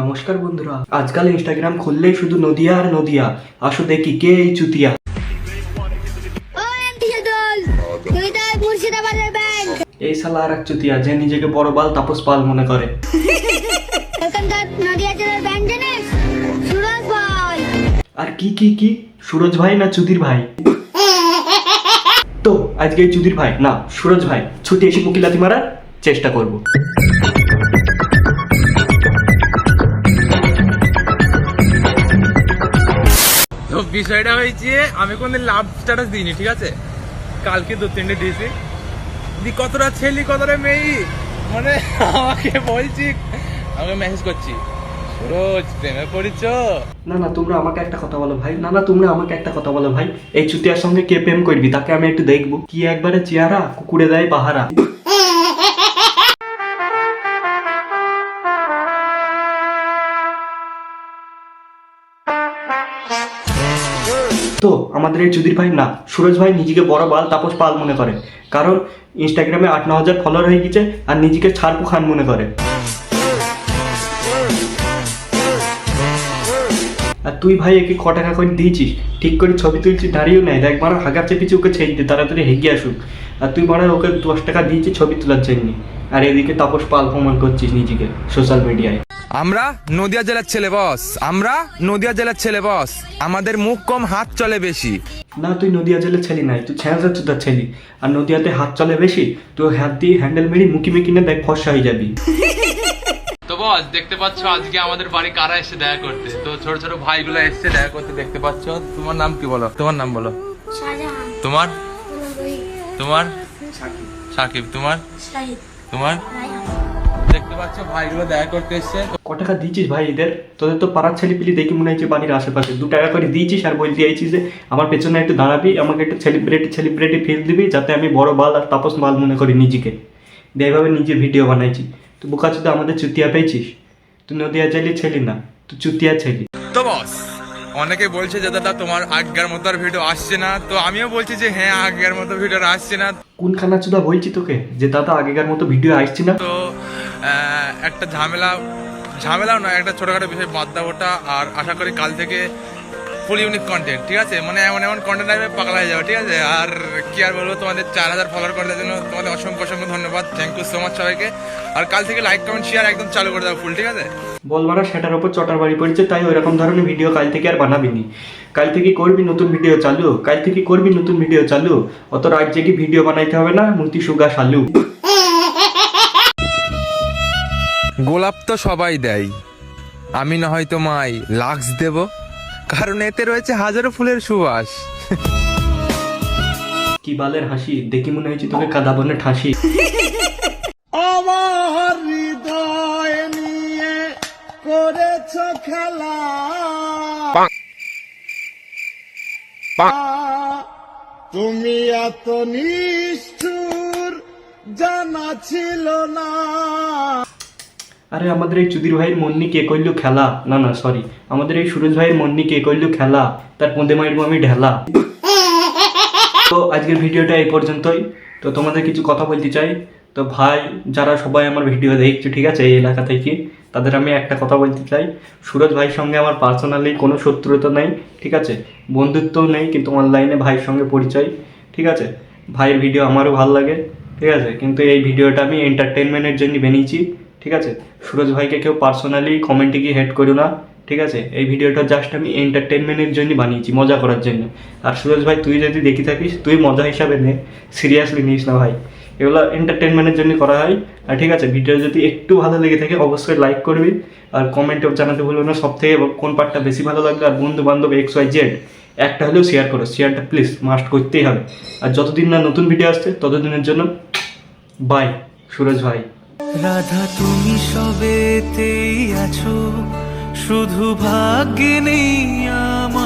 নমস্কার বন্ধুরা, আজকাল ইনস্টাগ্রাম খুললেই শুধু নদিয়া আর নদিয়া। আসো দেখি কে এই চুতিয়া। এই শালা আর এক চুতিয়া যে নিজেকে বড় বাল তাপস পাল মনে করে। আর কি কি কি সুরজ ভাই না চুদির ভাই? তো আজকে এই চুদির ভাই না সুরজ ভাই ছুটে এসে মুকিলাতি মারার চেষ্টা করব। তো বিষয়টা হয়েছে আমি কোনদিন লাভ স্ট্যাটাস দিইনি, ঠিক আছে? কালকে 2-3টে দিয়েছি, কতটা ছেলে কতটা মেয়ে, মানে আমাকে বলছি, আমাকে মেসেজ করছি রোজ প্রেমে পড়িছ। না তোমরা আমাকে একটা কথা বলো ভাই, তোমরা আমাকে একটা কথা বলো ভাই, এই চুতিয়ার সঙ্গে কে প্রেম করবি তাকে আমি একটু দেখবো। কি একবারে চেহারা, কুকুরে দেয় পাহারা। তো আমাদের এই চুদির ভাই না সুরজ ভাই নিজেকে বড় বাল তাপস পাল মনে করে, কারণ ইনস্টাগ্রামে 8-9 হাজার ফলোয়ার হয়ে গেছে আর নিজেকে ছাড়পু খান মনে করে। আর তুই ভাই একে ক টাকা করে দিয়েছিস, ঠিক করে ছবি তুলছিস, দাঁড়িয়েও নেয়, দেখ মারা হাগাচ্ছে পিছিয়ে ওকে ছেড়ে দে, তাড়াতাড়ি হেগে আসুক। আর তুই মারা ওকে 10 টাকা দিয়েছিস ছবি তোলার জন্য, আর এদিকে তাপস পাল প্রমাণ করছিস নিজেকে সোশ্যাল মিডিয়ায়। আমরা নদিয়া জেলার ছেলে বস, আমরা নদিয়া জেলার ছেলে বস, আমাদের মুখ কম হাত চলে বেশি। না তুই নদিয়া জেলের ছেলে নাই, তুই ছ্যাঁচুদার ছেলে। আর নদিয়াতে হাত চলে বেশি, তুই হাত দিয়ে হ্যান্ডেল মেরে মুখি কিনে দেখ ফর্সা হয়ে যাবি। তো বস দেখতে পাচ্ছ আজকে আমাদের বাড়ি কারা এসে দেখা করতে, তো ছোট ছোট ভাইগুলো এসে দেখা করতে দেখতে পাচ্ছ। তোমার নাম কি বলো? তোমার নাম বলো। তোমার তোমার সাকিব, তোমার তোমার দেখতে পাচ্ছ ভাইগুলো দেখা করতে এসছে। ক টাকা দিয়েছিস ভাই এদের? তোদের তো পাড়ার ছেলে পিলি দেখি মনে হচ্ছে বাড়ির আশেপাশে 2 টাকা করে দিয়েছিস আর বলতে চাইছিস যে আমার পেছনে একটু দাঁড়াবি, আমাকে একটু সেলিব্রিটি ফিল দিবি যাতে আমি বড় বাল আর তাপস মাল মনে করি নিজেকে। দিয়ে এইভাবে নিজে ভিডিও বানাইছি। তুই বোকা চুদা আমাদের চুতিয়া পেয়েছিস? তুই নদিয়া চাইলি ছেলি না, তুই চুতিয়া ছেলি। তো বস অনেকে বলছে যে দাদা তোমার আগের মতো আর ভিডিও আসছে না, তো আমিও বলছি যে হ্যাঁ আগের মতো ভিডিও আসছে না। কোন খানা চুদা বলছি তোকে যে দাদা আগেকার মতো ভিডিও আসছে না? তো একটা ঝামেলাও নয়, একটা ছোটখাটো বিষয় বাদ দাও ওটা। আর আশা করি কাল থেকে ফুল ইউনিক কন্টেন্ট, ঠিক আছে? মানে এমন কন্টেন্ট আসবে পাগলা হয়ে যাবে, ঠিক আছে? আর কি আর বলবো, তোমাদের 4000 ফলোয়ার করার জন্য তোমাদের অসংখ্য ধন্যবাদ, থ্যাংক ইউ সো মাচ সবাইকে। আর কাল থেকে লাইক কমেন্ট শেয়ার একদম চালু করে দাও ফুল, ঠিক আছে? বলবারা সেটার ওপর চটার বাড়ি পড়েছে, তাই ওইরকম ধরনের ভিডিও কাল থেকে আর বানাবিনি। কাল থেকে করবি নতুন ভিডিও চালু, অত রাত জেগে ভিডিও বানাইতে হবে না, মূর্তি সুগা শালু। গোলাপ তো সবাই দেয়, আমি না হয় তোমায় লাক্স দেব, কারণ এতে রয়েছে হাজারো ফুলের সুবাস। কি বালের হাসি, দেখি মনে হয়েছে তোকে কাদা বনে ঠাসি। আমার হৃদয় নিয়ে করেছ খেলা, তুমি এত নিষ্ঠুর জানা ছিল না। আরে আমাদের এই চুদির ভাইয়ের মন্নি কে কইল খেলা, না সরি, আমাদের এই সুরজ ভাইয়ের মন্নি কে কইল খেলা, তার পোঁদে মাইরবো আমি ঢেলা। তো আজকের ভিডিওটা এই পর্যন্তই। তো তোমাদের কিছু কথা বলতে চাই। তো ভাই যারা সবাই আমার ভিডিও দেখছো, ঠিক আছে, এই এলাকা থেকে, তাদের আমি একটা কথা বলতে চাই। সুরজ ভাইয়ের সঙ্গে আমার পার্সোনালি কোনো শত্রুতা নেই, ঠিক আছে, বন্ধুত্বও নেই, কিন্তু অনলাইনে ভাইয়ের সঙ্গে পরিচয়, ঠিক আছে। ভাইয়ের ভিডিও আমারও ভালো লাগে, ঠিক আছে, কিন্তু এই ভিডিওটা আমি এন্টারটেনমেন্টের জন্য বানিয়েছি, ঠিক আছে। সুরজ ভাইকে কেউ পার্সোনালি কমেন্টে গিয়ে হেড করো না, ঠিক আছে। এই ভিডিওটা জাস্ট আমি এন্টারটেনমেন্টের জন্য বানিয়েছি, মজা করার জন্য। আর সুরজ ভাই তুই যদি দেখি থাকিস, তুই মজা হিসাবে নে, সিরিয়াসলি নিস না ভাই, এগুলো এন্টারটেনমেন্টের জন্য করা হয়। আর ঠিক আছে, ভিডিও যদি একটু ভালো লেগে থাকে অবশ্যই লাইক করবি, আর কমেন্টেও জানাতে ভুলো না সব থেকে কোন পার্টটা বেশি ভালো লাগলো। আর বন্ধু বান্ধব XYZ একটা হলেও শেয়ার করো, শেয়ারটা প্লিজ মাস্ট করতেই হবে। আর যতদিন না নতুন ভিডিও আসছে ততদিনের জন্য বাই সুরজ ভাই। রাধা তুমি সবেতেই আছো, শুধু ভাগ্যে নেই আমার।